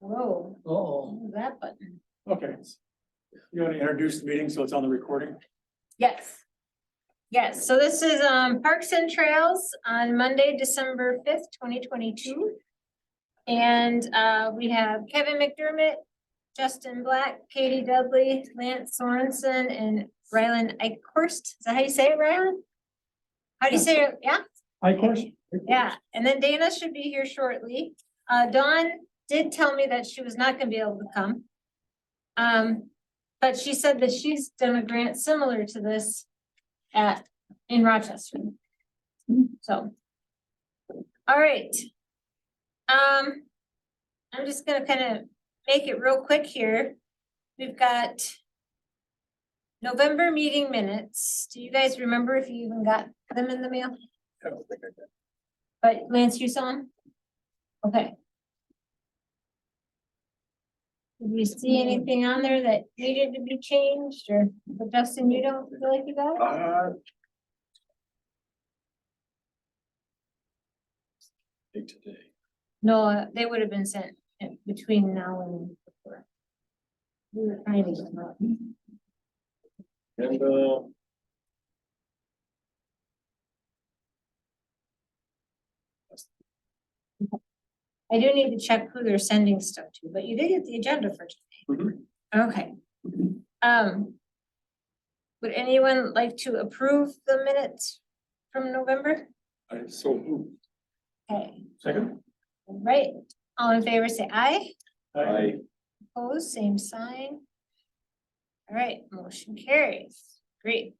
Oh, Oh, that button. Okay. You want to introduce the meeting so it's on the recording? Yes. Yes, so this is Parks and Trails on Monday, December 5th, 2022. And we have Kevin McDermott, Justin Black, Katie Dudley, Lance Sorensen, and Rylan Eichhorst. Is that how you say it, Rylan? How do you say it? Yeah? Of course. Yeah, and then Dana should be here shortly. Dawn did tell me that she was not gonna be able to come. But she said that she's done a grant similar to this in Rochester. So. All right. I'm just gonna kind of make it real quick here. We've got November meeting minutes. Do you guys remember if you even got them in the mail? I don't think I did. But Lance, you saw them? Okay. Did you see anything on there that needed to be changed or, but Justin, you don't feel like you got it? Today. No, they would have been sent between now and before. We were trying to get them out. And, I do need to check who they're sending stuff to, but you did get the agenda for today. Okay. Would anyone like to approve the minutes from November? I so moved. Okay, Second? all right, all in favor, say aye. Aye. Opposed, same sign. All right, motion carries. Great.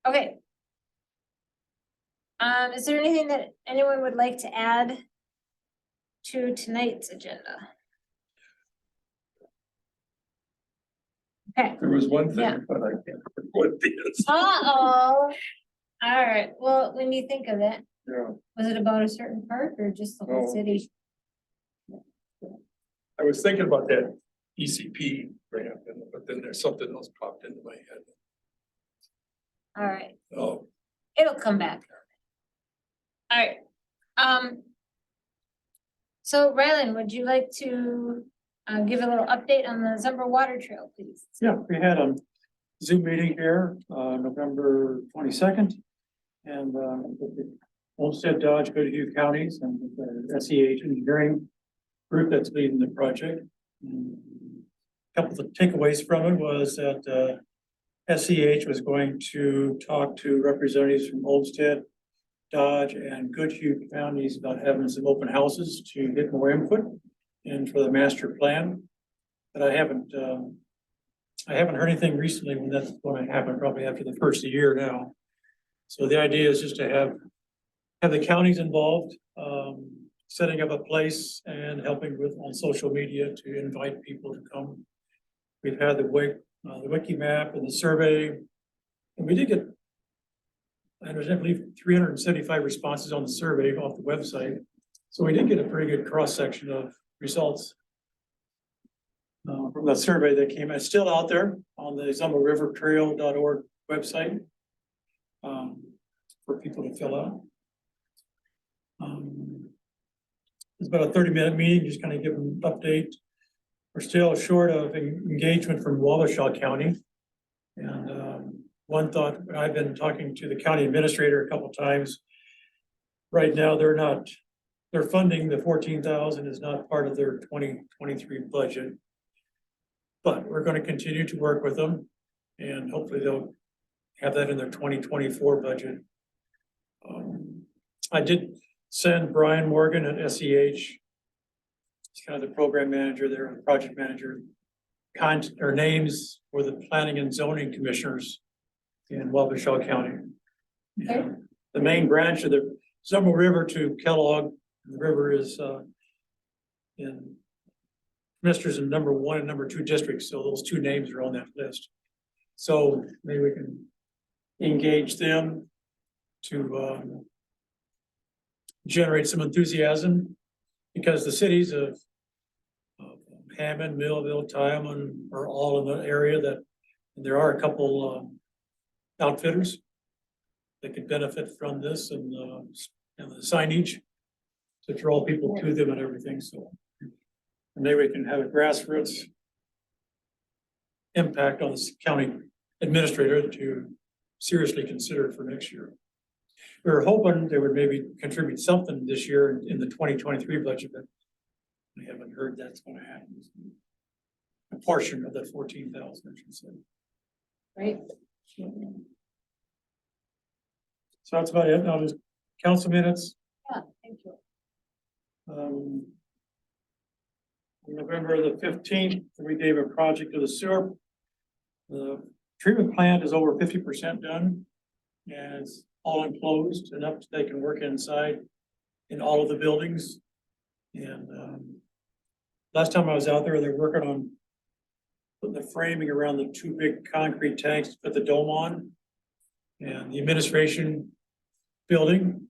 Okay. Is there anything that anyone would like to add to tonight's agenda? Okay. There was one thing, Yeah. but I can't remember what it is. Uh-oh. All right, well, when you think of it, Yeah, was it about a certain park or just the whole No. city? I was thinking about that ECP grant, but then there's something else popped into my head. All right, Oh, it'll come back. All right, so Rylan, would you like to give a little update on the Zumba Water Trail, please? Yeah, we had a Zoom meeting here, November 22nd. And with the Olmsted, Dodge, Goodhue counties and the SEH engineering group that's leading the project. And a couple of takeaways from it was that SEH was going to talk to representatives from Olmsted, Dodge, and Goodhue counties about having some open houses to get more input and for the master plan. But I haven't heard anything recently when that's going to happen, probably after the first year now. So the idea is just to have the counties involved, setting up a place and helping with on social media to invite people to come. We've had the wiki map and the survey, and we did get, I believe, 375 responses on the survey off the website. So we did get a pretty good cross section of results from the survey that came. It's still out there on the ZumbaRiverTrail.org website for people to fill out. It's about a 30-minute meeting, just kind of give them an update. We're still short of engagement from Wabasha County. And one thought, I've been talking to the county administrator a couple of times. Right now, their funding, the 14,000 is not part of their 2023 budget. But we're going to continue to work with them and hopefully they'll have that in their 2024 budget. I did send Brian Morgan at SEH. He's kind of the program manager there, and project manager, names for the planning and zoning commissioners in Wabasha County. Okay. And the main branch of the Zumba River to Kellogg, the river is in commissioners in number 1 and number 2 districts. So those 2 names are on that list. So maybe we can engage them to generate some enthusiasm, because the cities of Hammond, Millville, Tyman are all in the area that, and there are a couple outfitters that could benefit from this and the signage to draw people to them and everything. So And maybe we can have a grassroots impact on the county administrator to seriously consider for next year. We were hoping they would maybe contribute something this year in the 2023 budget, but we haven't heard that's gonna happen. A portion of the 14,000, I should say. Right? So that's about it. Now there's council minutes. Yeah, thank you. On November the 15th, we gave a project to the sewer. The treatment plant is over 50% done. And it's all enclosed enough that they can work inside in all of the buildings. And last time I was out there, they're working on putting the framing around the two big concrete tanks to put the dome on. And the administration building,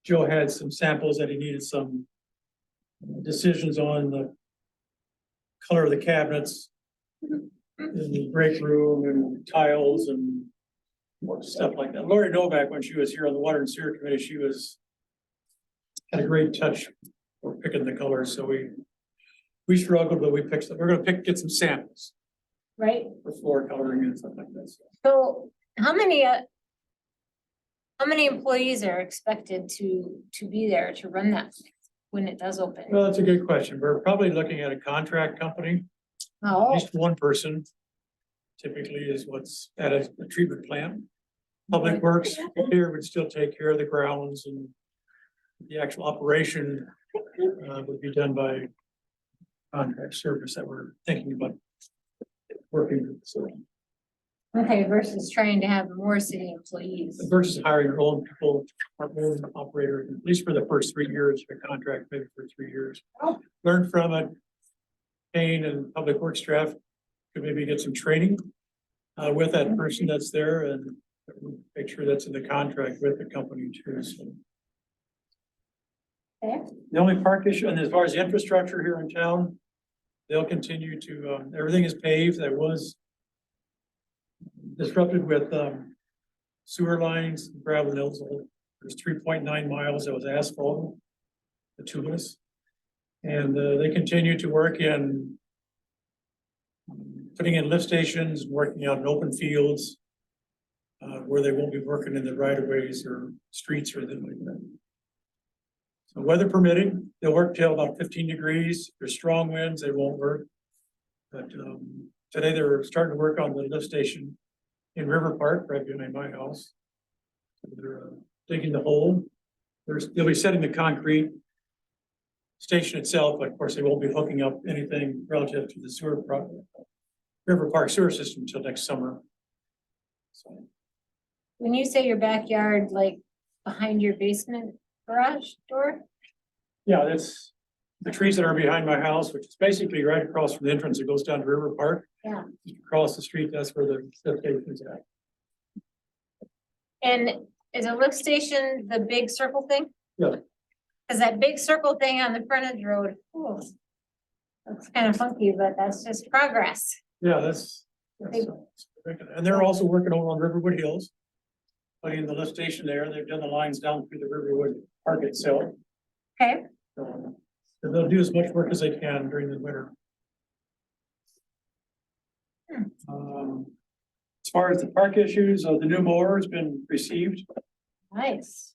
Joe had some samples that he needed some decisions on the color of the cabinets in the break room and tiles and stuff like that. Lori Novak, when she was here on the Water and Sewer Committee, she had a great touch for picking the colors. So we struggled, but we picked some. We're gonna get some samples Right? for floor coloring and stuff like that. So how many employees are expected to be there to run that when it does open? Well, that's a good question. We're probably looking at a contract company. At Oh, least one person typically is what's at a treatment plant. Public Works here would still take care of the grounds, and the actual operation would be done by contract service that we're thinking about working with. So okay, versus trying to have more city employees. versus hiring our own people, our own operator, at least for the first 3 years, the contract maybe for 3 years. Oh. Learn from it. Payne and Public Works staff could maybe get some training with that person that's there and make sure that's in the contract with the company too. So Okay. the only park issue, and as far as the infrastructure here in town, they'll continue to, everything is paved. That was disrupted with sewer lines, gravel hills. There's 3.9 miles that was asphalt, the tubeless. And they continue to work in putting in lift stations, working out in open fields where they won't be working in the right of ways or streets or anything like that. So weather permitting, they'll work till about 15 degrees. If there's strong winds, they won't work. But today they were starting to work on the lift station in River Park, right behind my house. They're digging the hole. They'll be setting the concrete station itself, but of course, they won't be hooking up anything relative to the sewer project, River Park sewer system until next summer. So, When you say your backyard, like behind your basement garage door? yeah, that's the trees that are behind my house, which is basically right across from the entrance that goes down to River Park. Yeah. Across the street, that's where the station is at. And is a lift station the big circle thing? Yeah. Cause that big circle thing on the frontage road, oh, looks kind of funky, but that's just progress. Yeah, that's, and they're also working over on Riverwood Hills. Putting the lift station there. They've done the lines down through the Riverwood Park itself. Okay, So they'll do as much work as they can during the winter. As far as the park issues, the new mower has been received. nice.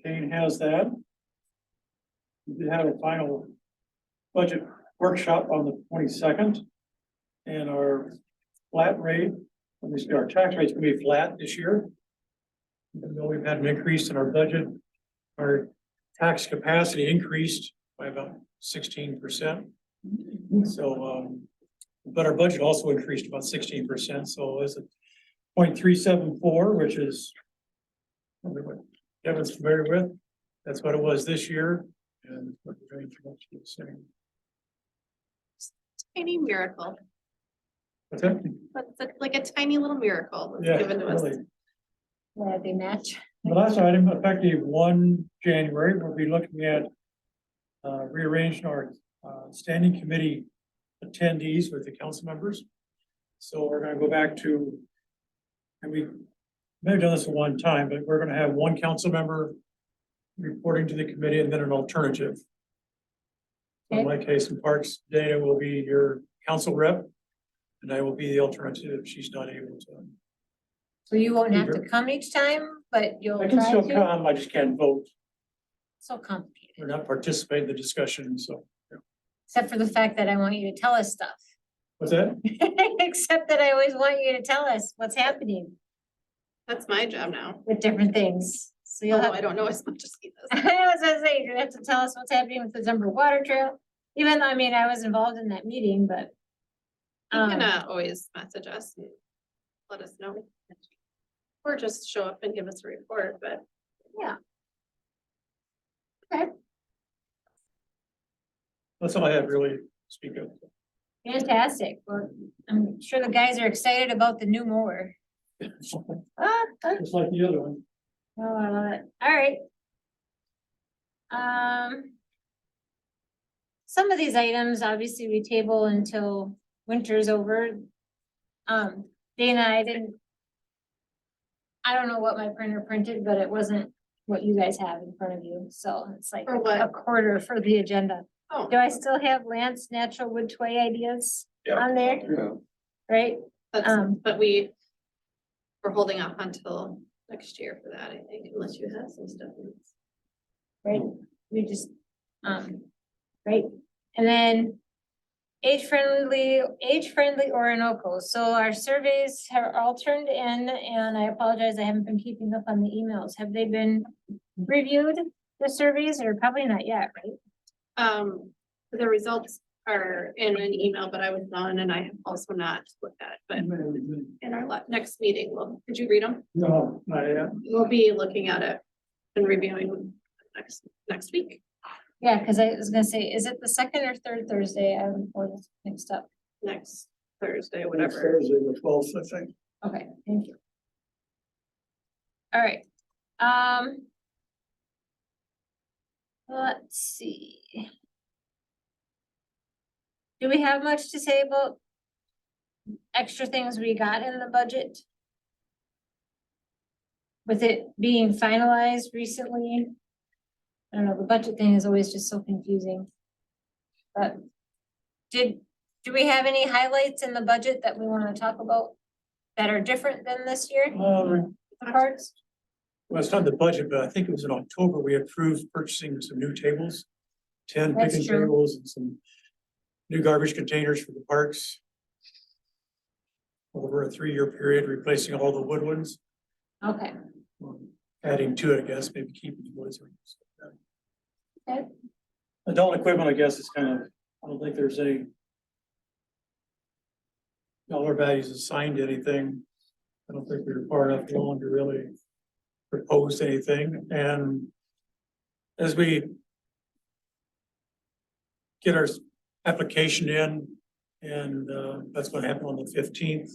Kane has that. We did have a final budget workshop on the 22nd. And our flat rate, let me see, our tax rate's gonna be flat this year. Even though we've had an increase in our budget, our tax capacity increased by about 16%. So, but our budget also increased about 16%, so it's a 0.374, which is probably what Kevin's familiar with. That's what it was this year, and what we're going to do the same. Tiny miracle, What's that? but it's like a tiny little miracle that's Yeah, given to us. really. Yeah, they match. The last item, effective 1 January, we'll be looking at rearranging our standing committee attendees with the council members. So we're gonna go back to, and we may have done this at one time, but we're gonna have one council member reporting to the committee and then an alternative. So in my case, in Parks, Dana will be your council rep. And I will be the alternative if she's not able to. So you won't have to come each time, but you'll I can try still to? come, I just can't vote, So complicated, or not participate in the discussion, so. except for the fact that I want you to tell us stuff. What's that? Except that I always want you to tell us what's happening That's my job now. with different things. So you'll Although have, I don't know as much as he does. I was gonna say, you're gonna have to tell us what's happening with the Denver Water Trail. Even though, I mean, I was involved in that meeting, but. He can Um, always message us and let us know. Or just show up and give us a report, but That's all I have really to speak of. fantastic. Well, I'm sure the guys are excited about the new mower. Just Ah, like the other one. oh, I love it. All right. Some of these items, obviously, we table until winter's over. Dana, I don't know what my printer printed, but it wasn't what you guys have in front of you, so it's like For what? a quarter for the agenda. oh, Do I still have Lance natural wood toy ideas Yeah. on there? Yeah. Right? that's, Um, but we're holding off until next year for that, I think, unless you have some stuff. Right, we just, right, and then age-friendly Orinoco, so our surveys are all turned in, and I apologize, I haven't been keeping up on the emails, have they been reviewed, the surveys, or probably not yet, right? The results are in an email, but I was on and I have also not looked at it, but in our next meeting, did you read them? No, not yet. We'll be looking at it and reviewing next week, Yeah, cause I was gonna say, is it the second or third Thursday, I'm always mixed up, next Thursday, Next whatever. Thursday, the 12th, I think. okay, thank you. All right, let's see. Do we have much to say about extra things we got in the budget? With it being finalized recently? I don't know, the budget thing is always just so confusing. But do we have any highlights in the budget that we wanna talk about that are different than this year? The parts? Well, it's not the budget, but I think it was in October, we approved purchasing some new tables. 10 That's picking true. tables and some new garbage containers for the parks. Over a 3-year period, replacing all the wood ones, Okay, adding to it, I guess, maybe keeping the woods. okay, Adult equipment, I guess, is kind of, I don't think there's any dollar values assigned to anything. I don't think we're far enough along to really propose anything, and as we get our application in, and that's gonna happen on the 15th.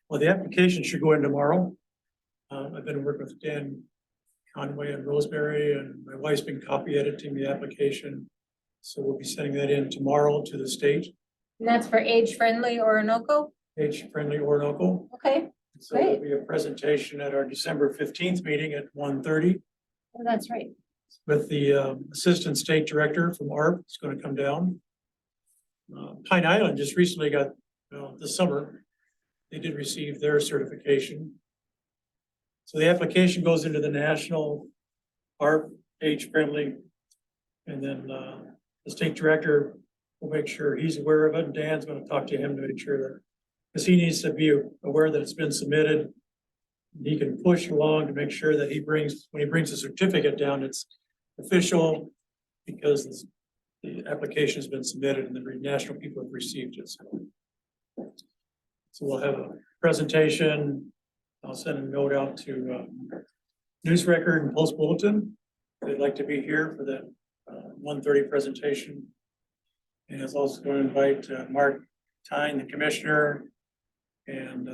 Well, the application should go in tomorrow. I've been working with Dan Conway and Rosemary, and my wife's been copy editing the application. So we'll be sending that in tomorrow to the state, and that's for age-friendly Orinoco? age-friendly Orinoco. Okay, So there'll be a presentation at our December 15th meeting at 1:30 well, that's right. with the Assistant State Director from ARP. It's gonna come down. Pine Island just recently got, this summer, they did receive their certification. So the application goes into the national ARP age-friendly. And then the state director will make sure he's aware of it, and Dan's gonna talk to him to make sure that, because he needs to be aware that it's been submitted. He can push along to make sure that when he brings the certificate down, it's official, because the application has been submitted and the national people have received it. So we'll have a presentation. I'll send a note out to News Record and Post Bulletin. They'd like to be here for that 1:30 presentation. And it's also going to invite Mark Tyne, the commissioner, and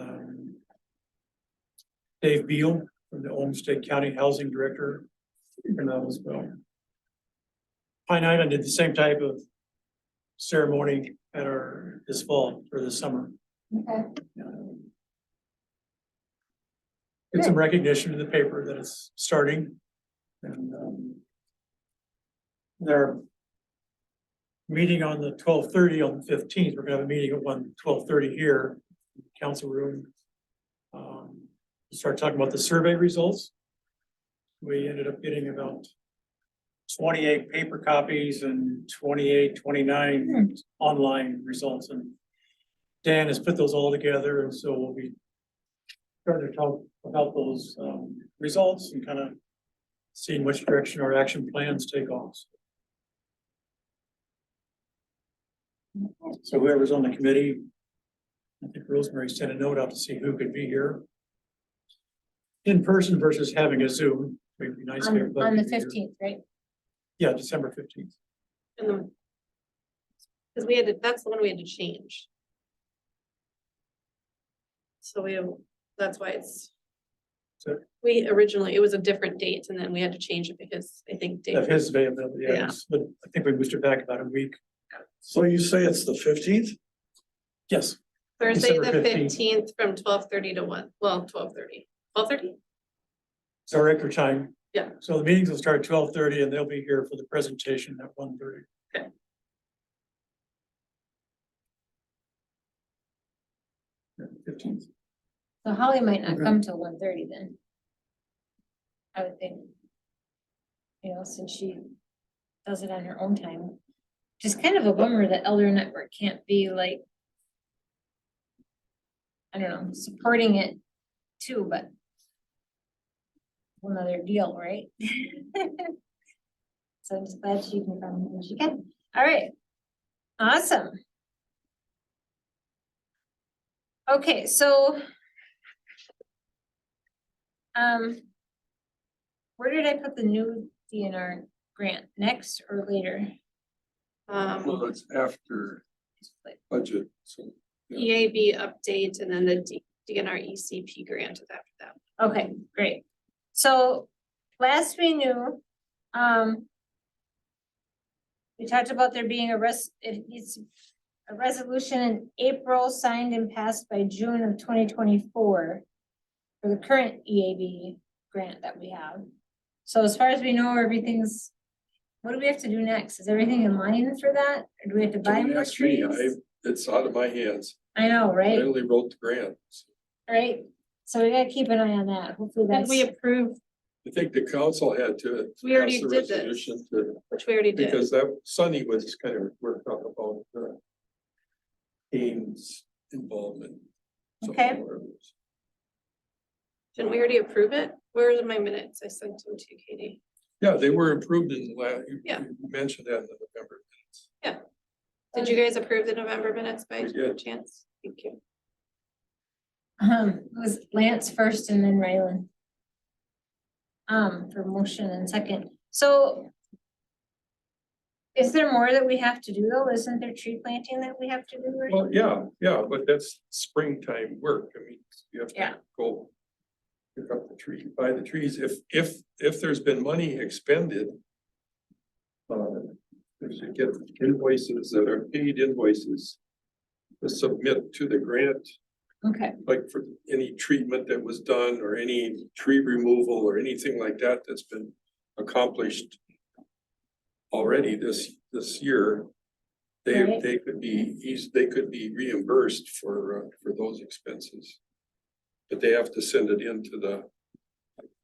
Dave Beal from the Olmsted County Housing Director. And that as well. Pine Island did the same type of ceremony at this fall or this summer. Okay, Get some recognition in the paper that it's starting. And they're meeting on the 12:30 on the 15th. We're gonna have a meeting at 12:30 here, council room. Start talking about the survey results. We ended up getting about 28 paper copies and 29 online results, and Dan has put those all together, and so we'll be starting to talk about those results and kind of seeing which direction our action plans take off. So whoever's on the committee, I think Rosemary sent a note out to see who could be here in person versus having a Zoom. It'd be nice. if everybody On the could be here. 15th, right? Yeah, December 15th. Because we had to, that's the one we had to change. So that's why it's. So- We originally, it was a different date and then we had to change it because I think. Dave- Of his availability, Yeah. yes, but I think we moved it back about a week. So you say it's the 15th? Yes, Thursday, December the 15th. 15th from 12:30 to 1, well, 12:30. 12:30? it's our record time. Yeah. So the meetings will start at 12:30 and they'll be here for the presentation at 1:30. Okay. Yeah, 15th. So Holly might not Okay. come till 1:30 then. I would think. You know, since she does it on her own time. Just kind of a bummer that Elder Network can't be like. I don't know, supporting it too, but. Another deal, right? So I'm just glad she can come when she can. All right. Awesome. Okay, so. Where did I put the new DNR grant, next or later? Well, it's after budget, so. EAB update and then the DNR ECP grant is after that. Okay, great. So last we knew, we talked about there being it's a resolution in April signed and passed by June of 2024 for the current EAB grant that we have. So as far as we know, everything's, what do we have to do next? Is everything in line for that? Or do we have to buy Don't more ask me, trees? it's out of my hands. I know, I right? only wrote the grant. Right? So we gotta keep an eye on that. Hopefully Then that's. we approved, I think the council had to. We already pass a did this. resolution to- which we already did. Because that Sunny was kind of worked up about the team's involvement. So, Okay. Didn't we already approve it? Where are my minutes? I sent them to you, Katie. Yeah, they were approved in the Yeah. you mentioned that in the November minutes. Did you guys approve the November minutes by We did. chance? Thank you. It was Lance first and then Rylan. For motion and second, so. Is there more that we have to do though? Isn't there tree planting that we have to do? or- Well, yeah, but that's springtime work. I mean, you have Yeah. to go pick up the tree, buy the trees. If there's been money expended, we should get invoices that are paid invoices to submit to the grant, Okay, like for any treatment that was done or any tree removal or anything like that that's been accomplished already this year. Right. They could be reimbursed for those expenses. But they have to send it in to the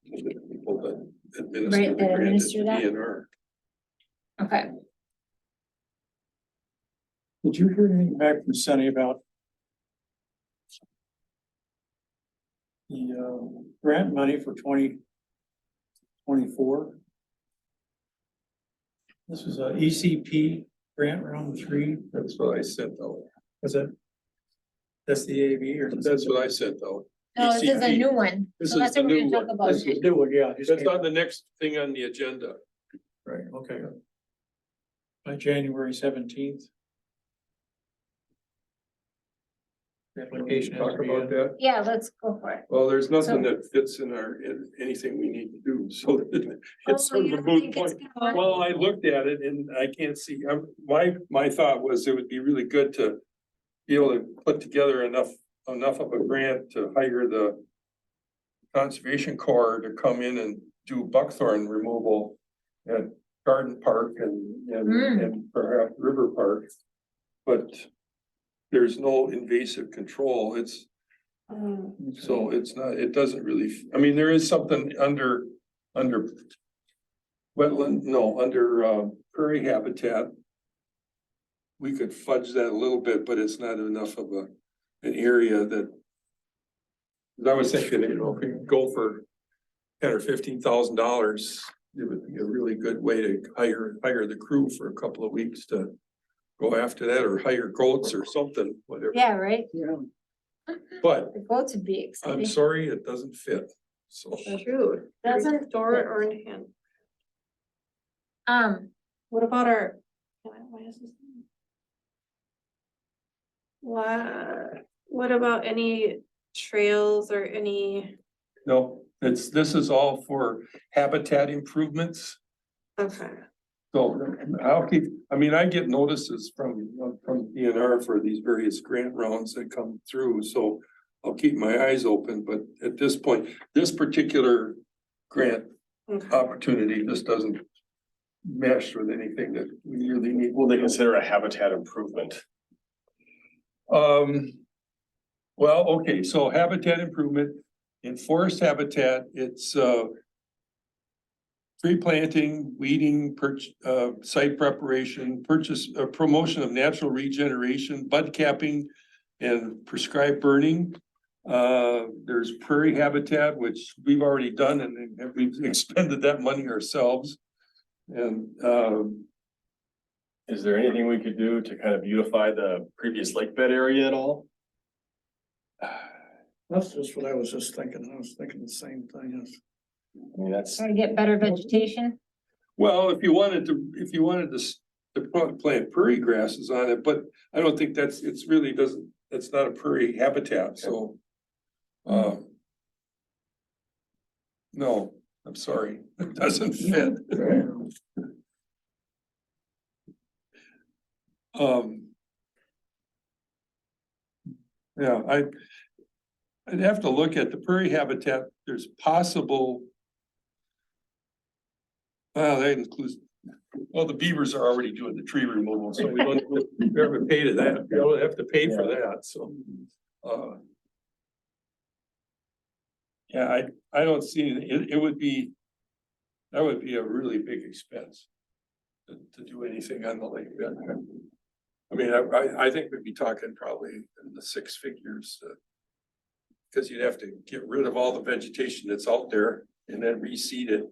people that administer Right, the that grant at administer the that. DNR. okay. Did you hear anything back from Sunny about the grant money for 2024? This was a ECP grant round 3. That's what I sent out. Was it? That's the AV or? That's what I sent out. No, this is a ECP. new one. This So is that's the what we're new gonna talk one. about. This is new one, yeah. just That's came on the next thing on the agenda. Right, okay. By January 17th. The application has Talk to be about in. that. Yeah, let's go for it. Well, there's nothing So- that fits in anything we need to do, so it's Oh, sort you of a don't moot think it's point. gonna work? Well, I looked at it and I can't see, my thought was it would be really good to be able to put together enough of a grant to hire the Conservation Corps to come in and do buckthorn removal at Garden Park and perhaps River Park. But there's no invasive control. It's, so it's not, it doesn't really, I mean, there is something under wetland, no, under prairie habitat. We could fudge that a little bit, but it's not enough of an area that. I was thinking, you know, if we could go for $10,000 or $15,000, it would be a really good way to hire the crew for a couple of weeks to go after that, or hire goats or something, whatever. Yeah, right? But The goats would be I'm exciting. sorry, it doesn't fit, so. True. Doesn't Store it or in hand. What about our? Why is this? What about any trails or any? No, this is all for habitat improvements. Okay. So I'll keep, I mean, I get notices from DNR for these various grant rounds that come through, so I'll keep my eyes open, but at this point, this particular grant Okay. opportunity, this doesn't mesh with anything that we really need. Will they consider a habitat improvement? Well, okay, so habitat improvement, in forest habitat, it's tree planting, weeding, site preparation, promotion of natural regeneration, bud capping, and prescribed burning. There's prairie habitat, which we've already done, and we've expended that money ourselves. And Is there anything we could do to kind of beautify the previous lake bed area at all? That's just what I was just thinking. I was thinking the same thing as. I mean, that's, Try to get better vegetation. well, if you wanted to plant prairie grasses on it, but I don't think it's really doesn't, it's not a prairie habitat, so. No, I'm sorry, it doesn't fit. Yeah, I'd have to look at the prairie habitat, there's possible. Well, that includes, well, the beavers are already doing the tree removal, so we don't ever pay to that, we don't have to pay for that, so. Yeah, I don't see, it would be, that would be a really big expense. To do anything on the lake bed. I mean, I think we'd be talking probably in the six figures. Cause you'd have to get rid of all the vegetation that's out there and then reseed it.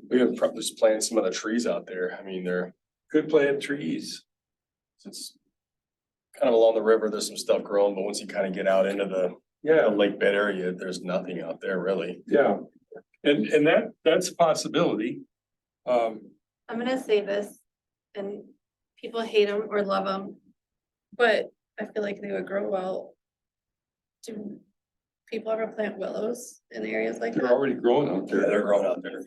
we could probably just plant some of the trees out there. I mean, they're, Could plant trees. it's kind of along the river, there's some stuff growing, but once you kind of get out into the Yeah, lake bed area, there's nothing out there really. yeah. And that's a possibility. I'm gonna say this, and people hate them or love them, but I feel like they would grow well. Do people ever plant willows in areas like They're that? already growing out Yeah, there. they're growing out there.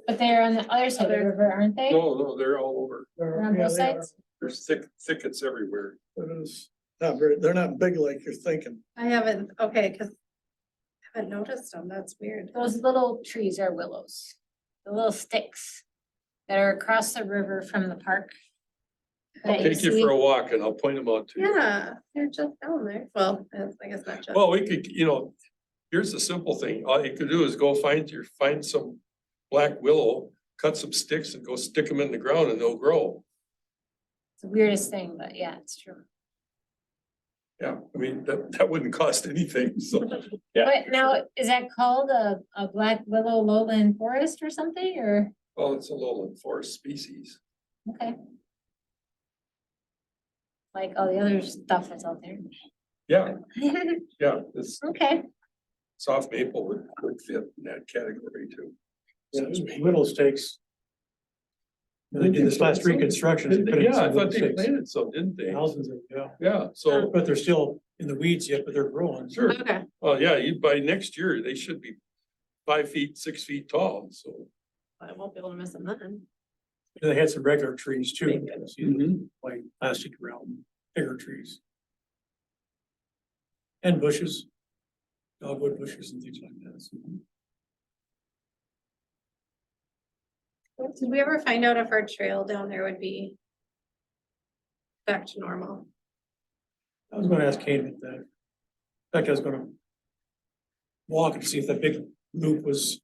But they're on the other side of the river, aren't they? No, they're all over. They're on both sides? There's thickets everywhere. They're not big like you're thinking. I haven't, okay, cause I haven't noticed them, that's weird. Those little trees are willows, the little sticks that are across the river from the park. I'll that take you see. for a walk and I'll point them out to you. Yeah, they're just down there, well, I guess not just. Well, we could, here's the simple thing. All you could do is go find some black willow, cut some sticks and go stick them in the ground and they'll grow. It's the weirdest thing, but yeah, it's true. Yeah, I mean, that wouldn't cost anything, so. Yeah. But now, is that called a black willow lowland forest or something, or, Well, it's a lowland forest species. okay? Like all the other stuff that's out there. Yeah, yeah, this Okay, soft maple would fit in that category too. Little stakes. They did this last reconstruction. they put in Yeah, some I little thought they stakes. planted some, didn't they? Thousands of, yeah, Yeah, so, but they're still in the weeds yet, but they're growing. sure. Okay, Well, yeah, by next year, they should be 5 feet, 6 feet tall, so. I won't be able to miss them then. They had some regular trees too, Mhm. like plastic around bigger trees. And bushes. Dogwood bushes and things like that. So Did we ever find out if our trail down there would be back to normal? I was gonna ask Kate about that. In fact, I was gonna walk and see if that big loop was.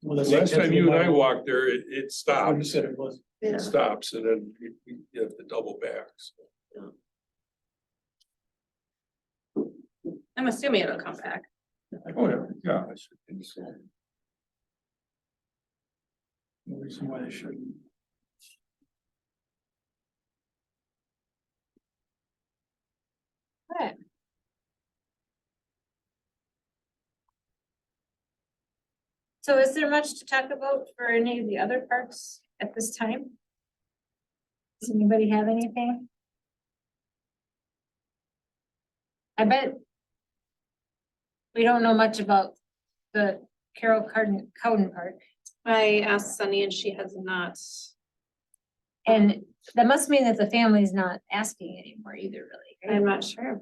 Well, that's Last time you and I 10 walked there, it When you stops, said it was. Yeah. it stops and then you have to double back. So. I'm assuming it'll come back. Oh, yeah, I should think so. No reason why they shouldn't. Okay. So is there much to talk about for any of the other parks at this time? Does anybody have anything? I bet we don't know much about the Carroll Cowden Park, I asked Sunny and she has not. and that must mean that the family's not asking anymore either, really, I'm right? not sure.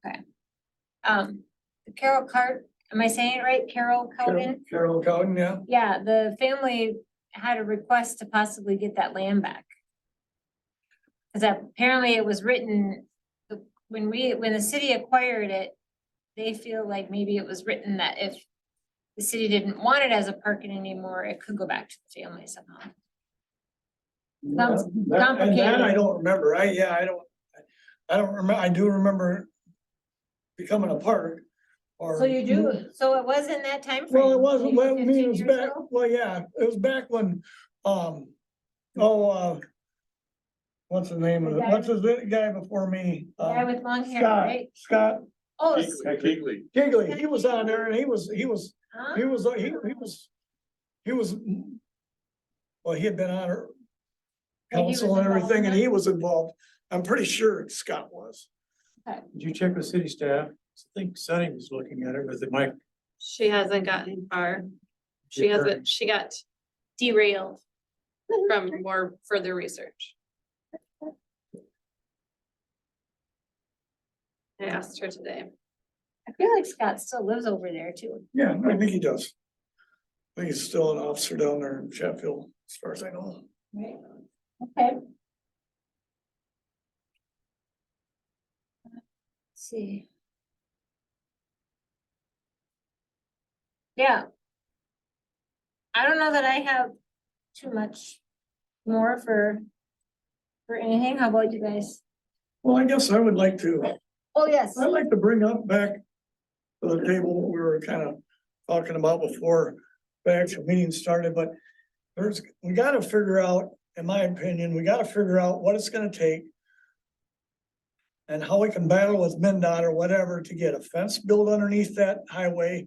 The Carroll am I saying it right? Carroll Cowden? Carol Cowden, yeah. Yeah, the family had a request to possibly get that land back. Cause apparently it was written, when the city acquired it, they feel like maybe it was written that if the city didn't want it as a parking anymore, it could go back to the family somehow. Sounds And that I complicated. don't remember. I don't remember. I do remember becoming a park or. So you do, so it was in that time frame. Well, it wasn't, maybe well, I mean, 15 it was years back, ago? well, yeah, it was back when, what's the name of it? What's his guy before me? The guy with long hair, Scott, right? Scott Oh, Keegley. Kigley, he was on there and he was, huh? well, he had been on her And he was council and involved everything, in and that? he was involved. I'm pretty sure Scott was. Did you check with city staff? I think Sunny was looking at it with the mic. She hasn't gotten far. She Get her- hasn't, she got derailed from more further research. I asked her today. I feel like Scott still lives over there too. Yeah, I think he does. I think he's still an officer down there in Sheffield, as far as I know. Right. Okay. Let's see. Yeah. I don't know that I have too much more for anything. How about you guys? Well, I guess I would like to, Oh, yes. I'd like to bring up back to the table what we were kind of talking about before the actual meeting started, but we gotta figure out, in my opinion, we gotta figure out what it's gonna take and how we can battle with MnDOT or whatever to get a fence built underneath that highway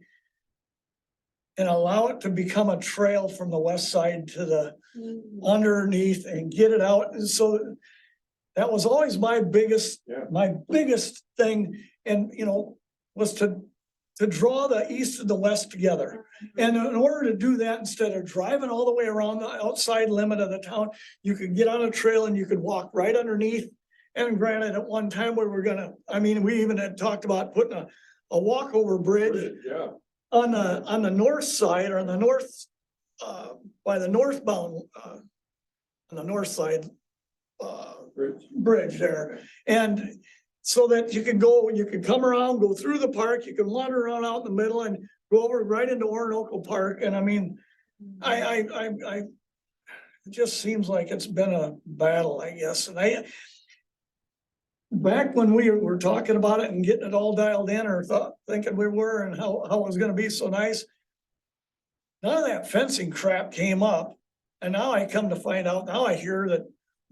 and allow it to become a trail from the west side to the underneath and get it out. And so that was always my biggest thing, and was to draw the east and the west together. And in order to do that, instead of driving all the way around the outside limit of the town, you could get on a trail and you could walk right underneath. And granted, at one time we were we even had talked about putting a walkover bridge Yeah. on the north side, or on the north, by the northbound, on the north side, bridge there. And so that you could come around, go through the park, you can wander around out in the middle and go over right into Orinoco Park. And I mean, it just seems like it's been a battle, I guess. And back when we were talking about it and getting it all dialed in, or thinking we were, and how it was gonna be so nice, none of that fencing crap came up. And now I come to find out, now I hear that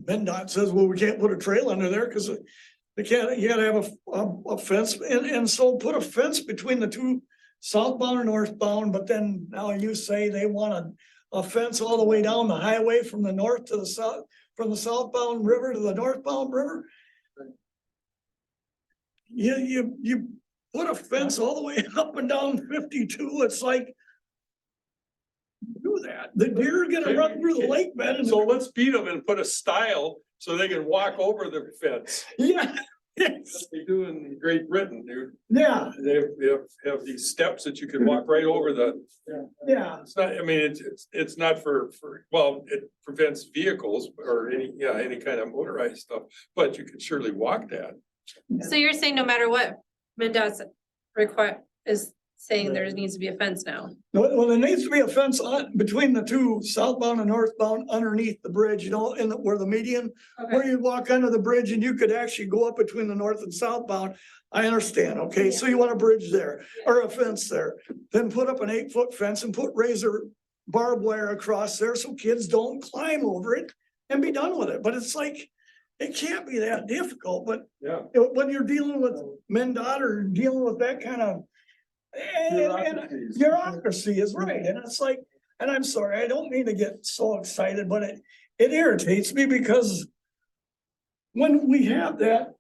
MnDOT says, well, we can't put a trail under there because you gotta have a fence, and so put a fence between the two, southbound and northbound. But then now you say they want a fence all the way down the highway from the north to the south, from the southbound river to the northbound river. You put a fence all the way up and down 52, it's like, do that, the deer are gonna run through the lake bed and So let's beat them and put a stile so they can walk over the fence. yeah. They do in Great Britain, dude. Yeah, They have these steps that you can walk right over yeah, it's not, I mean, it's not well, it prevents vehicles or any kind of motorized stuff, but you could surely walk that. So you're saying no matter what, MinDOT's is saying there needs to be a fence now? well, there needs to be a fence on, between the two, southbound and northbound, underneath the bridge, where the median, where you walk under the bridge and you could actually go up between the north and southbound. I understand, okay, so you want a bridge there, or a fence there, then put up an 8-foot fence and put razor barbed wire across there so kids don't climb over it and be done with it, but it's like, it can't be that difficult, but Yeah. when you're dealing with MnDOT or dealing with that kind of and bureaucracy is right, and it's like, and I'm sorry, I don't mean to get so excited, but it irritates me because when we have that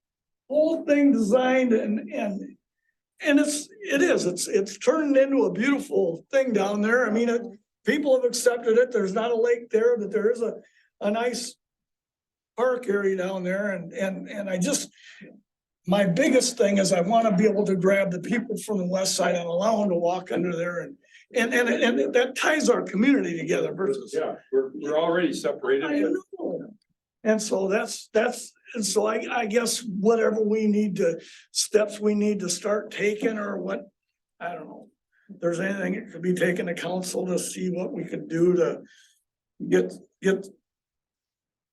whole thing designed and it's turned into a beautiful thing down there. I mean, people have accepted it. There's not a lake there, but there is a nice park area down there, and I just, my biggest thing is I want to be able to grab the people from the west side and allow them to walk under there and that ties our community together versus. Yeah, we're already separated. I know. And so and so I guess whatever steps we need to start taking or what, I don't know. If there's anything that could be taken to council to see what we could do to get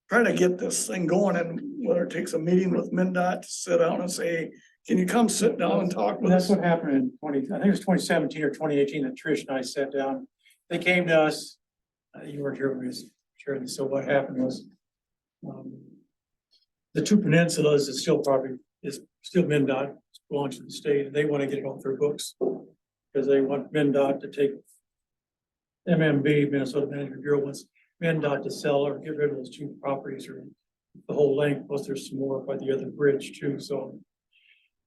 trying to get this thing going, and whether it takes a meeting with MnDOT to sit down and say, can you come sit down and talk with That's us? what happened in I think it was 2017 or 2018 that Trish and I sat down. They came to us, you weren't here when we was sharing this, so what happened was, the two peninsulas is still MnDOT, belongs to the state, and they want to get it off their books. Because they want MnDOT to take MMB, Minnesota Management Bureau, wants MnDOT to sell or get rid of those two properties or the whole length, plus there's some more by the other bridge too, so.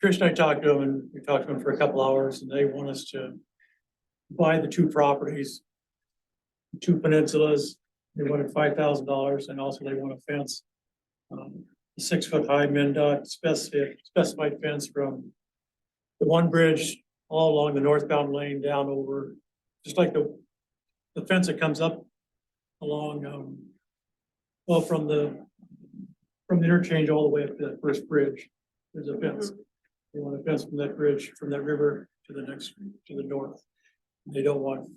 Trish and I talked to them, and we talked to them for a couple hours, and they want us to buy the two properties. Two peninsulas, they wanted $5,000, and also they want a fence. 6-foot high MnDOT specified fence from the one bridge all along the northbound lane down over, just like the fence that comes up along, well, from the interchange all the way up to that first bridge, there's a fence. They want a fence from that bridge, from that river to the north. They don't want,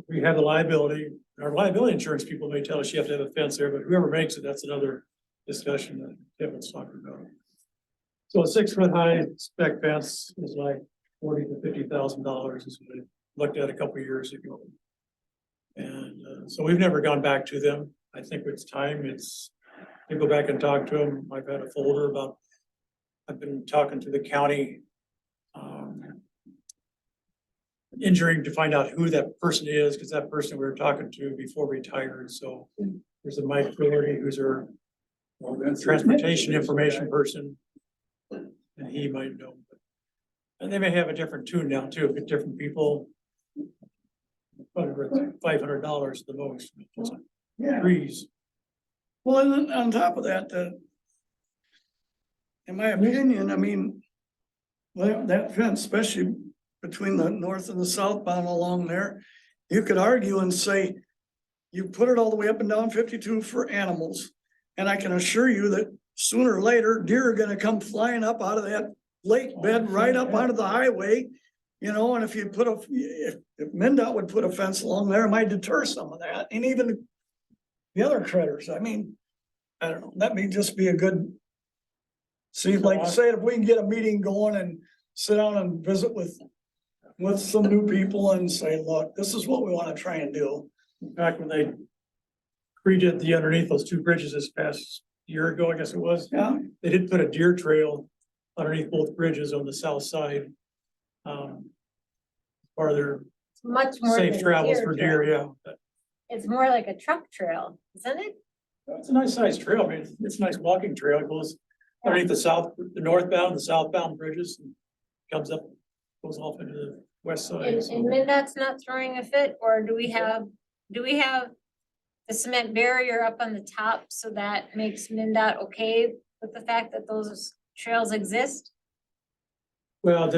we have the liability, our liability insurance people may tell us you have to have a fence there, but whoever makes it, that's another discussion that Kevin's talking about. So a 6-foot high spec fence is like $40,000 to $50,000 is what I looked at a couple of years ago. And so we've never gone back to them. I think it's time. To go back and talk to them. I've had a folder about, I've been talking to the county injuring to find out who that person is, because that person we were talking to before retired. So there's a Mike Doherty who's our transportation information person, and he might know. And they may have a different tune now too, if it's different people. Probably worth $500 the most. Yeah. Trees. Well, and then on top of that, in my opinion, I mean, well, that fence, especially between the north and the southbound along there, you could argue and say, you put it all the way up and down 52 for animals. And I can assure you that sooner or later, deer are gonna come flying up out of that lake bed right up onto the highway. You know, and if you if MnDOT would put a fence along there, it might deter some of that, and even the other critters. I mean, I don't know, that may just be a good. See, like say, if we can get a meeting going and sit down and visit with some new people and say, look, this is what we want to try and do. In fact, when they redid the underneath those two bridges this past year ago, I guess it was. Yeah. They did put a deer trail underneath both bridges on the south side. Part of their Much more than safe a travels deer for trail. deer, yeah. But It's more like a truck trail, isn't it? it's a nice sized trail. I mean, it's a nice walking trail. It goes underneath the northbound, the southbound bridges and comes up, goes off into the west side. And So MnDOT's not throwing a fit, or do we have the cement barrier up on the top, so that makes MnDOT okay with the fact that those trails exist? Well,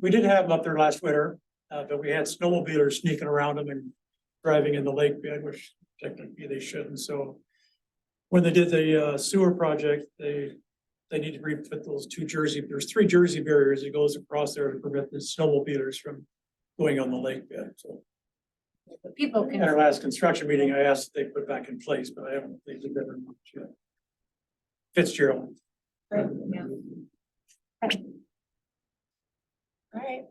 we did have them up there last winter, but we had snowmobilers sneaking around them and driving in the lake bed, which technically they shouldn't, so. When they did the sewer project, they need to re-put those there's 3 Jersey barriers that goes across there to prevent the snowmobilers from going on the lake bed, so. People At our can, last construction meeting, I asked if they put back in place, but I haven't, they did that or not yet. Fitzgerald. right, yeah, all right.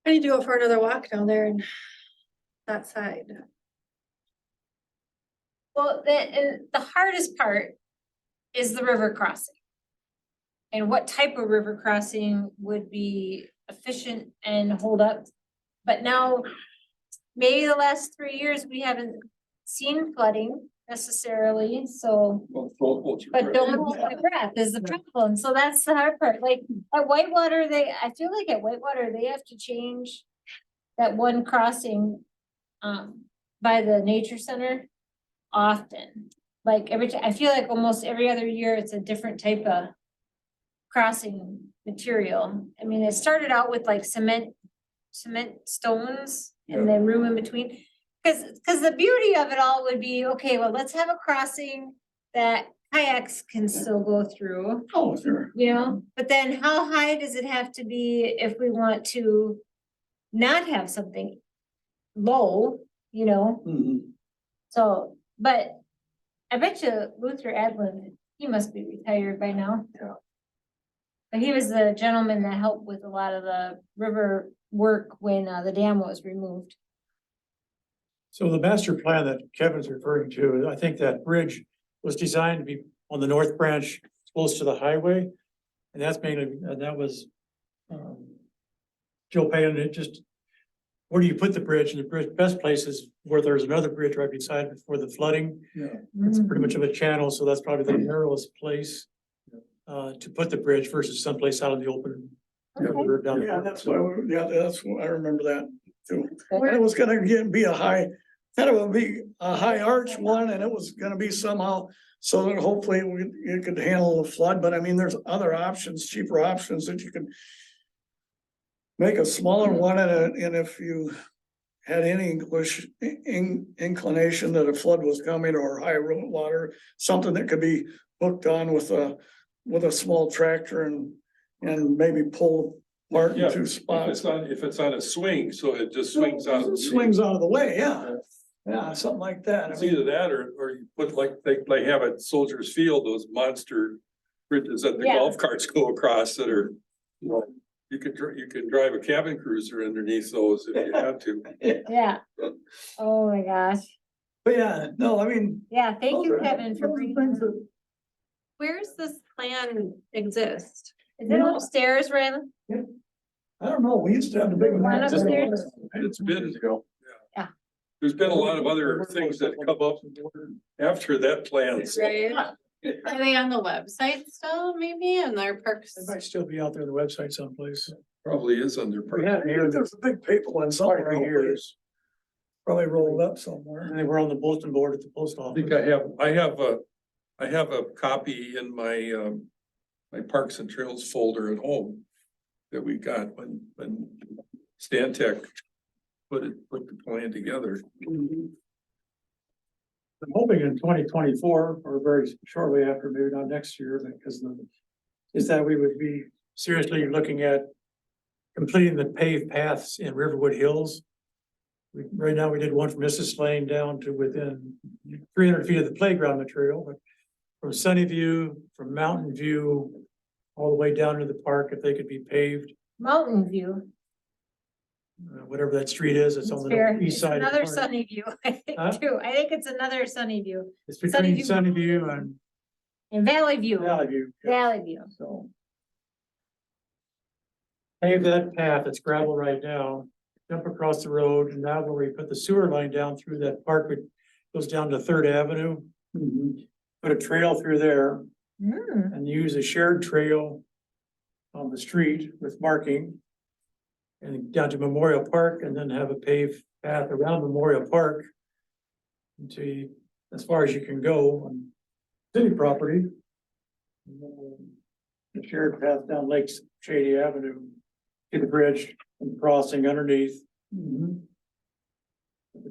I need to go for another walk down there and that side. Well, and the hardest part is the river crossing. And what type of river crossing would be efficient and hold up? But now, maybe the last 3 years, we haven't seen flooding necessarily, so. Well, hold your But breath. don't hold my breath is the problem, so that's the hard part, like, at Whitewater, I feel like at Whitewater, they have to change. That one crossing, by the nature center often, like every time, I feel like almost every other year, it's a different type of. Crossing material, I mean, it started out with like cement stones and then room in between. Cause the beauty of it all would be, okay, well, let's have a crossing that kayaks can still go through, Oh, sure. you know? But then how high does it have to be if we want to not have something low, you know? Mhm. So, but I bet you Luther Adlin, he must be retired by now. Yeah. But he was the gentleman that helped with a lot of the river work when the dam was removed. So the master plan that Kevin's referring to, I think that bridge was designed to be on the north branch, close to the highway. And that's mainly, and that was, Joe Payne, it just, where do you put the bridge? And the bridge, best place is where there's another bridge right beside before the flooding. Yeah. It's pretty much of a channel, so that's probably the narrowest place to put the bridge versus someplace out in the open. Okay. Down Yeah, there. that's why, that's what I remember that too. Good. And it was gonna be a high, be a high arch one, and it was gonna be somehow, so that hopefully it could handle the flood, but I mean, there's other options, cheaper options that you could. Make a smaller one and if you had any inclination that a flood was coming or high road water, something that could be hooked on with a small tractor and maybe pull apart Yeah, in 2 If spots. if it's on a swing, so it just swings out. of the- Swings out of the way, yeah. Yeah, something like that. I It's mean, either that or you put like, they have at Soldiers Field, those monster bridges that the Yeah. golf carts go across that are, you know, you can drive a cabin cruiser underneath those if you had to. Yeah. Oh my gosh. But yeah, no, I mean. Yeah, thank you, those are- Kevin, for those are bringing. things that. that- Where's this plan exist? Is it upstairs, Raylan? I don't know, we used to have the big. One upstairs? It's been, Yeah. there's been a lot of other things that come up after that plan. so- Right? Are they on the website still, maybe, and their perks? It might still be out there on the website someplace. Probably is under. We had Maybe here, there's a big paper one somewhere. right here. Probably rolled up somewhere. And they were on the bulletin board at the post I office. think I have a copy in my, my Parks and Trails folder at home. That we got when Stantec put the plan together. I'm hoping in 2024 or very shortly after, maybe not next year, because is that we would be seriously looking at completing the paved paths in Riverwood Hills. Right now, we did one from Mrs. Lane down to within 300 feet of the playground material, but from Sunnyview, from Mountain View, all the way down to the park, if they could be paved, Mountain View. whatever that street is, it's on It's the fair. east It's side. of the another park. Sunny View, I Huh? think too. I think it's another Sunny View. It's between Sunnyview. Sunnyview and In Valley View, Valley View. Valley View. So. Pave that path, it's gravel right now, jump across the road, and now where we put the sewer line down through that park, it goes down to Third Avenue. Put a trail through there Hmm, and use a shared trail on the street with marking. And down to Memorial Park and then have a paved path around Memorial Park. until you, as far as you can go on city property. The shared path down Lakes Shady Avenue to the bridge and crossing underneath. The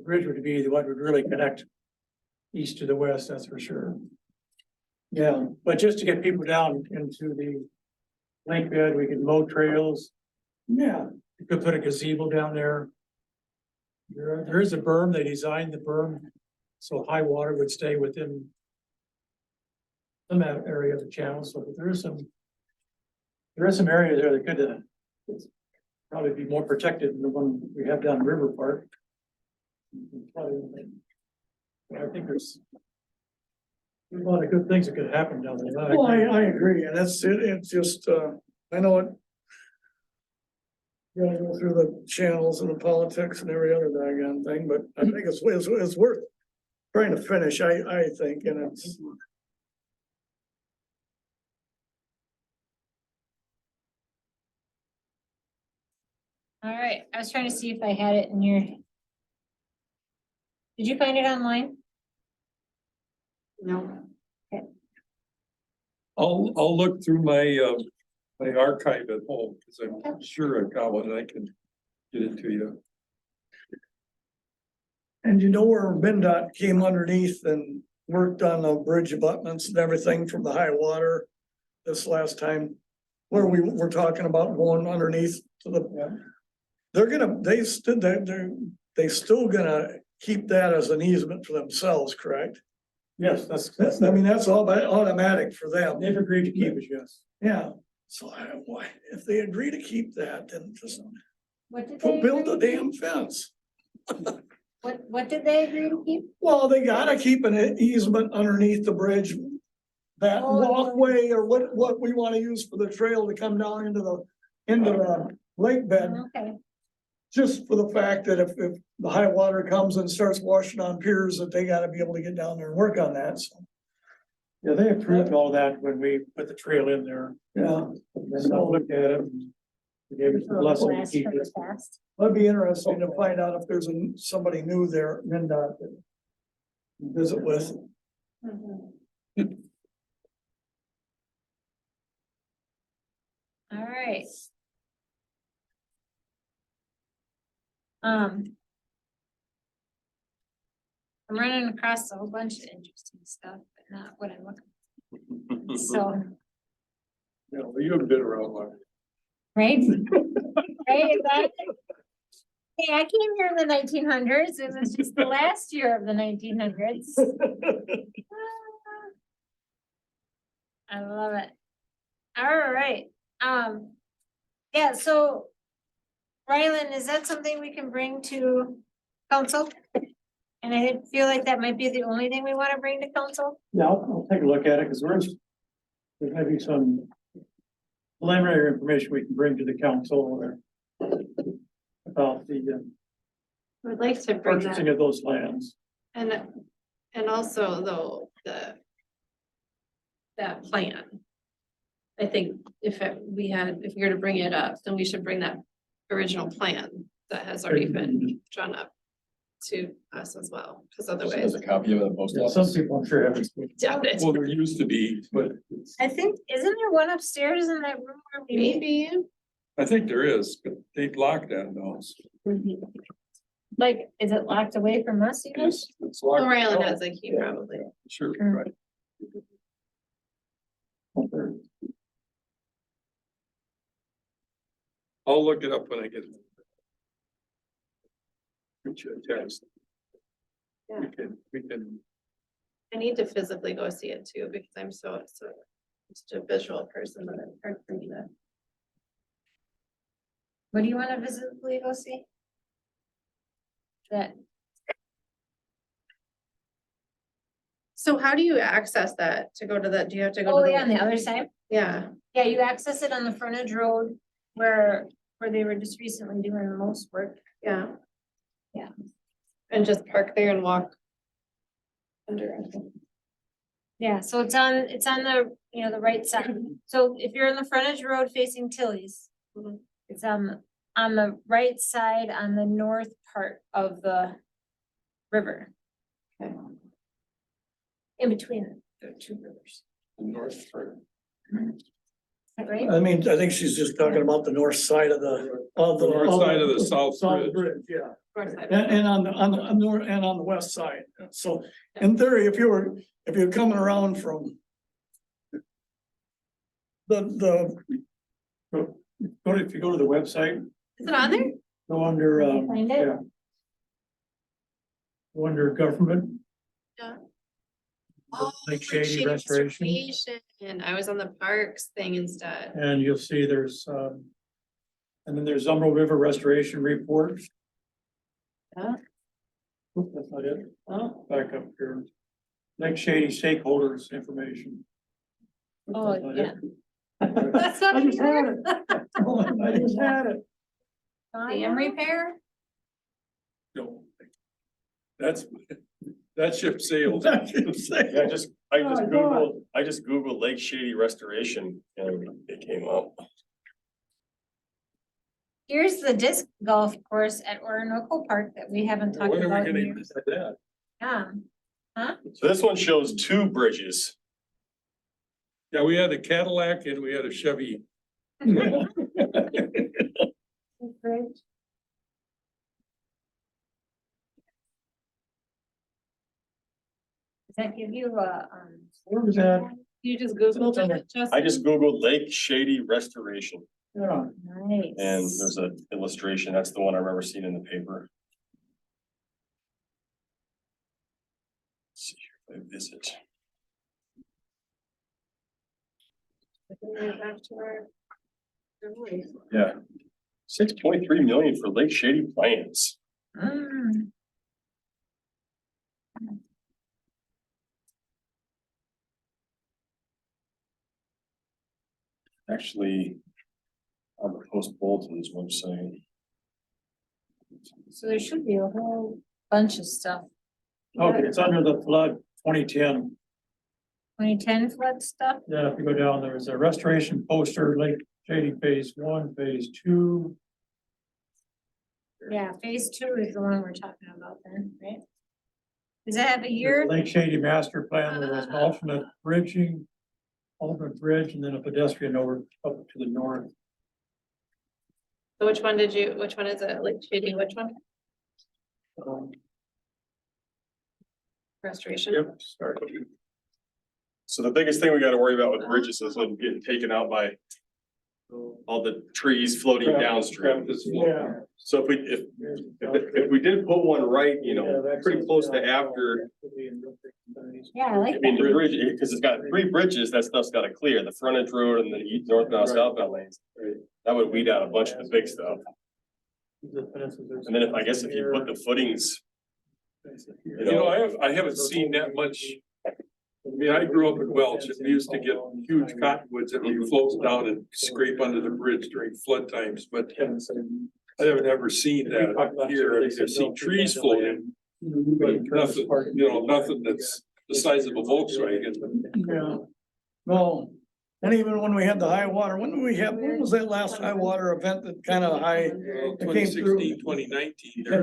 bridge would be what would really connect east to the west, that's for sure. Yeah, but just to get people down into the lake bed, we could mow trails. Yeah, You could put a gazebo down there. There is a berm, they designed the berm, so high water would stay within some area of the channel, so there is some area there that could, probably be more protected than the one we have down River Park. I think there's a lot of good things that could happen down there. well, I agree, and that's it, it's just, I know it. You gotta go through the channels and the politics and every other daggone thing, but I think it's worth trying to finish, I think, and it's. All right, I was trying to see if I had it in your. Did you find it online? No. I'll look through my, my archive at home, because I'm sure I've got one and I can get it to you. And you know where MinDOT came underneath and worked on the bridge abutments and everything from the high water this last time? Where we were talking about going underneath to the. They're gonna, they still gonna keep that as an easement for themselves, correct? Yes, that's, I mean, that's all automatic for them. they've agreed to keep it, yes. Yeah, so why, if they agree to keep that, then just What did they? build a agree- damn fence. What did they agree to keep? Well, they gotta keep an easement underneath the bridge. That Oh, walkway or what we wanna use for the trail to come down into the lake bed. Okay, Just for the fact that if the high water comes and starts washing on piers, that they gotta be able to get down there and work on that, so, Yeah, they approved all that when we put the trail in there. yeah. And then I looked at it and we gave it the blessing to last keep pretty it. fast. That'd be interesting to find out if there's somebody new there, MinDOT that visit with. All right. I'm running across a whole bunch of interesting stuff, but not what I'm looking for. So, You know, you haven't been around long. right? Right, exactly. Hey, I came here in the 1900s. It was just the last year of the 1900s. I love it. All right, yeah, so. Rylan, is that something we can bring to council? And I feel like that might be the only thing we wanna bring to council. Yeah, I'll take a look at it, because there may be some preliminary information we can bring to the council or about the I would like to bring purchasing that, of those lands. and also though, that plan. I think if we were to bring it up, then we should bring that original plan that has already been drawn up to us as well, because There's otherwise. a copy of it in the post Yeah, some office. people I'm sure haven't. Doubt it. Well, there used to be, but I think, isn't there one upstairs in that room where we meet? Maybe. I think there is, but they locked that now. So Like, is it locked away from us, you guys? it's locked. Well, Ryland now. has a key probably. Sure, Mm. right. I'll look it up when I get it. Get you a text. Yeah. We can, I need to physically go see it too, because I'm so just a visual person that it's hard for me to. What do you wanna visibly go see? That, So how do you access that to go to that? Do you have to go? oh to yeah, on the other side? Yeah, Yeah, you access it on the frontage road where they were just recently doing the most work. yeah. Yeah. And just park there and walk. Under. Yeah, so it's on the, the right side. So if you're on the frontage road facing Tilly's, it's on the right side on the north part of the river. In between the two rivers. North part. Is that right? I mean, I think she's just talking about the north side of the. North side of the South Bridge. Bridge, yeah. North side. And on the north and on the west side. So in theory, if you're coming around from the, If you go to the website, Is it on there? go under, Find it? yeah. Go under government. Yeah. Lake Lake Shady Restoration, And I was on the parks thing instead. and you'll see there's, and then there's Umbro River Restoration Report. Yeah. Oop, that's not it. Oh, Back up here. Lake Shady stakeholders information. Oop, Oh, that's not yeah. it. That's not I just had here. it. I just had it. dam repair? No. That ship sailed. Yeah, I just Oh, I just Googled Lake Shady Restoration and it came up. Here's the disc golf course at Orinoco Park that we haven't talked When are about we in gonna years. use that? Yeah, So this one shows two bridges. Yeah, we had a Cadillac and we had a Chevy. great. Does that give you Where was that? You just Googled it, just. I just Googled Lake Shady Restoration Yeah, nice. and there's an illustration. That's the one I remember seeing in the paper. Let's see here if I visit. Back to our- Yeah. 6.3 million for Lake Shady plans. Mm. Actually, on the Post Bulletin's website. So there should be a whole bunch of stuff. okay, it's under the flood 2010. 2010 flood stuff. Yeah, if you go down, there's a restoration poster, Lake Shady Phase 1, Phase 2. Yeah, phase 2 is the one we're talking about then, right? Does it have a year? Lake Shady Master Plan with an alternate bridging, alternate bridge, and then a pedestrian over up to the north. So which one is it? Like Shady, which one? Restoration? Yep, start. So the biggest thing we gotta worry about with bridges is them getting taken out by all the trees floating downstream. Yeah. So if we did put one right, you know, pretty close to after, Yeah, I like I mean, the that. bridge, because it's got 3 bridges, that stuff's gotta clear, the frontage road and the east, northbound, southbound lanes. That would weed out a bunch of the big stuff. And then I guess if you put the footings, You know, I haven't seen that much. I mean, I grew up in Welch and we used to get huge cottonwoods that would float down and scrape under the bridge during flood times, but I haven't ever seen that here. I've seen trees floating, but nothing, nothing that's the size of a Volkswagen. Yeah. No, and even when we had the high water, when was that last high water event that kind of high? Well, It came through. 2016, 2019, Yeah.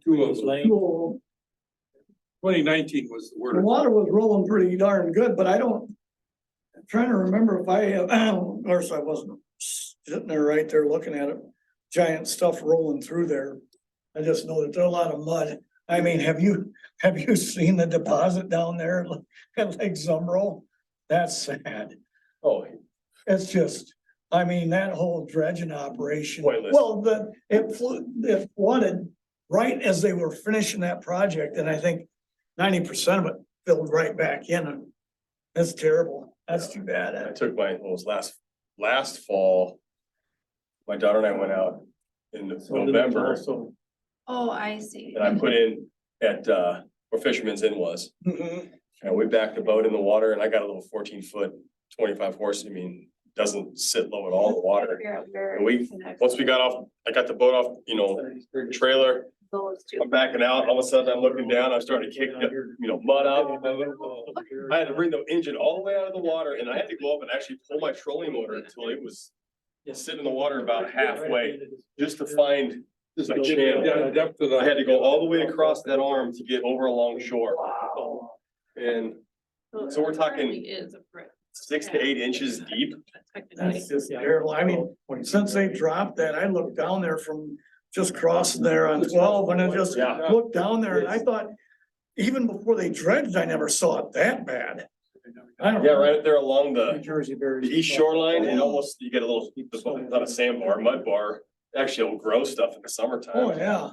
two of them. The 2019 was the word. water was rolling pretty darn good, but I'm trying to remember if of course I wasn't sitting there right there looking at it. Giant stuff rolling through there. I just know that there's a lot of mud. I mean, have you seen the deposit down there at Lake Zumbro? That's sad. oh, It's just, I mean, that whole dredging operation. Pointless. Well, it flooded right as they were finishing that project, and I think 90% of it filled right back in. That's terrible. That's too I bad. took it was last fall. My daughter and I went out in November So Oh, I see. and I put in at, where Fisherman's Inn was. Mhm. And we backed the boat in the water and I got a little 14-foot, 25 horse, I mean, doesn't sit low at all in the water. Figure out where And we, it connects once we got off, I got the boat off, trailer, those two. I'm backing out, all of a sudden I'm looking down, I'm starting to kick, mud up. I had to bring the engine all the way out of the water and I had to go up and actually pull my trolling motor until it was sitting in the water about halfway, just to find It's a channel. Yeah, depth of the. I had to go all the way across that arm to get over along shore. And So we're talking- It is a brick. 6 to 8 inches deep. That's just terrible. I mean, since they dropped that, I looked down there from just crossing there on 12 and I just Yeah. looked down there and I thought, even before they dredged, I never saw it that bad. I don't Yeah, know. right there along New the Jersey very. east shoreline and almost you get a little, not a sandbar, mud bar. Actually, it'll grow stuff in the Oh, summertime. yeah.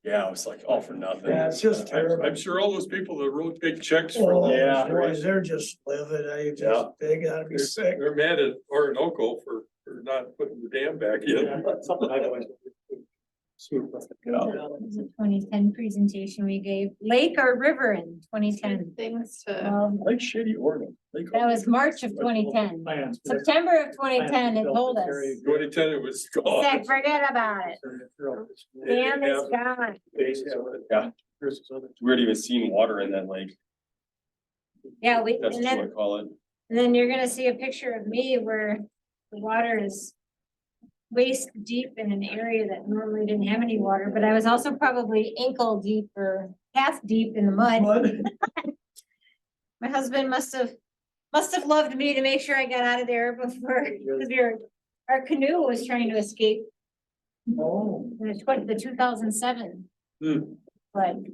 Yeah, it was like all for nothing. Yeah, it's just terrible. I'm sure all those people that wrote big checks for Oh, Yeah. boy, they're just livid. Yeah. They gotta be sick. They're mad at Orinoco for not putting the dam back in. Something I've always. It's a 2010 presentation we gave, lake or river in 2010. Things to, Well, Like shitty Oregon. that was March of 2010. Plans. September of 2010, it told us. 2010, it was gone. Said, forget about it. Dam is gone. Yeah. Weird even seeing water in that lake. Yeah, we, That's and what you then, wanna call it. and then you're gonna see a picture of me where the water is waist deep in an area that normally didn't have any water, but I was also probably ankle deep or half deep in the mud. Mud. My husband must have loved me to make sure I got out of there before, because our canoe was trying to escape Oh, in the 2007 Hmm. flood.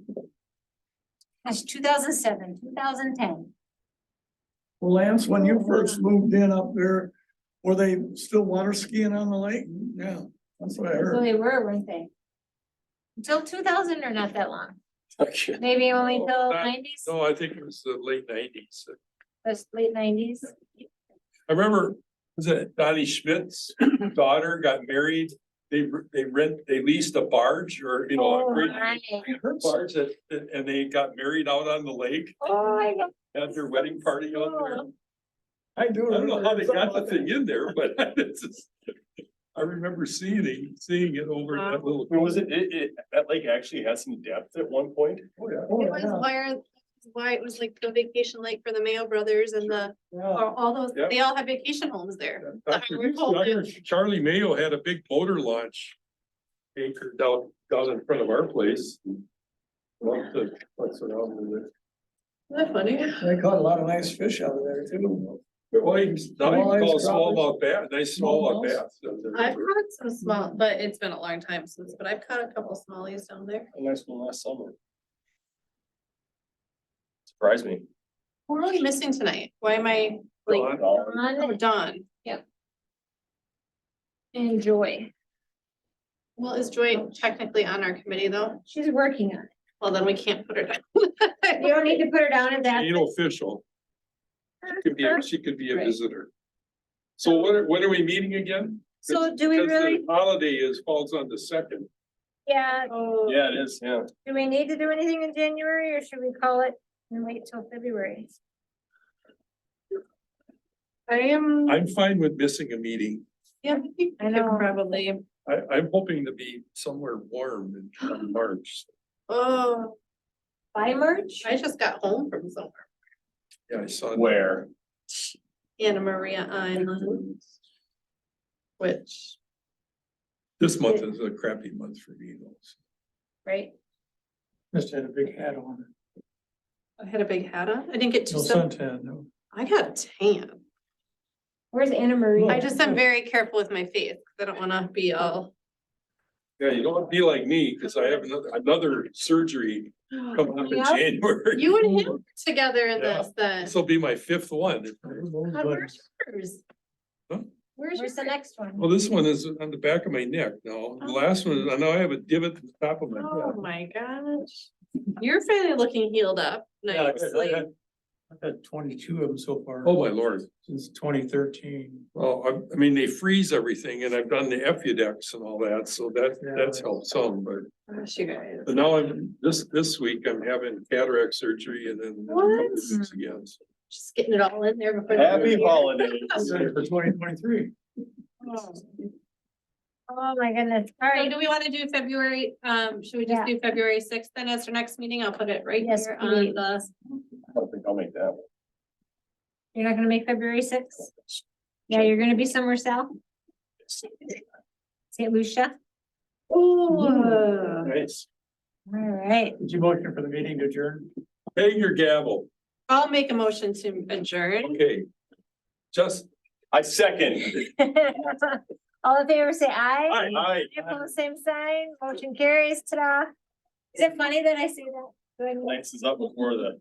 That's 2007, 2010. well, Lance, when you first moved in up there, were they still water skiing on the lake? Yeah, that's what I So heard. they were, weren't they? Until 2000 or not that long, Okay. maybe only till Not- 90s, No, I think it was the late 90s. the late 90s. I remember, was it Donnie Schmidt's daughter got married? They leased a barge or, you know, Oh a great my, barge and they got married out on the lake, oh my God. had their wedding party out there. I do. I don't know how they got the remember thing in there, but it's just, I remember seeing it over that little. I mean, was it, that lake actually had some depth at one point? Oh, yeah. Oh, it was yeah. why it was like the vacation lake for the Mayo brothers and the, Yeah. all those, Yeah. they all have vacation homes there. Dr. Charlie Mayo had a big motor launch anchored down in front of our place. What's around with it? Isn't that funny? They caught a lot of nice fish out of there too. Well, now you Walleyes, call crappers. smallmouth bass, nice smallmouth Smallmouths. bass. out there. I've caught some small, but it's been a long time since, but I've caught a couple smallies down there. A nice one last summer. Surprised me. Who are we missing tonight? Why am I like, Dawn. oh, Dawn? Enjoy. Well, is Joy technically on our committee though? She's working on it. Well, then we can't put her down. You don't need to put her down at that. Ain't official. She could be a Right. visitor. So when are we meeting again? So do we Because the really, Holiday falls on the second. yeah, Oh, Yeah, it is, yeah. do we need to do anything in January or should we call it and wait till February? I'm fine with missing a meeting. yeah, we I could know. probably, I'm hoping to be somewhere warm in March. oh, By March? I just got home from somewhere. Yeah, I saw. Where? Anna Maria Island. Which, This month is a crappy month for me though. Right? Just had a big hat on. I had a big hat on. I didn't get too No sun. suntan, no. I got tan. Where's Anna Marie? I just am very careful with my face. 'Cause I don't wanna be all. Yeah, you don't want to be like me, because I have another surgery coming up in Yeah. January. You and him together in Yeah. this then. This will be my 5th one. God, where's yours? Huh? Where's Where's the yours? next one? Well, this one is on the back of my neck now. The last one, I know I have a divot at the top of my Oh head. my gosh. You're finally looking healed up. Nicely. I've had 22 of them so far. Oh, my lord. Since 2013. Well, I mean, they freeze everything and I've done the Effudex and all that, so that's helped some, but. Gosh, you guys. But now this week I'm having cataract surgery and then. in a couple What? weeks again. So Just getting it all in there before. the Happy new year. holidays. For 2023. Oh my goodness, all So right. do we want to do February, should we just Yeah. do February 6th then as our next meeting? I'll put it right Yes, here please. on the. I don't think I'll make that. You're not gonna make February 6th? Yeah, you're gonna be somewhere south, St. Lucia. Ooh, Nice. all right. Did you motion for the meeting to adjourn? Hey, your gavel. I'll make a motion to adjourn. Okay. Just, I second. All in favor, say aye. Aye. Any opposed, same sign, motion carries, ta-da. Is it funny that I say that? Do I need- Lance is up before the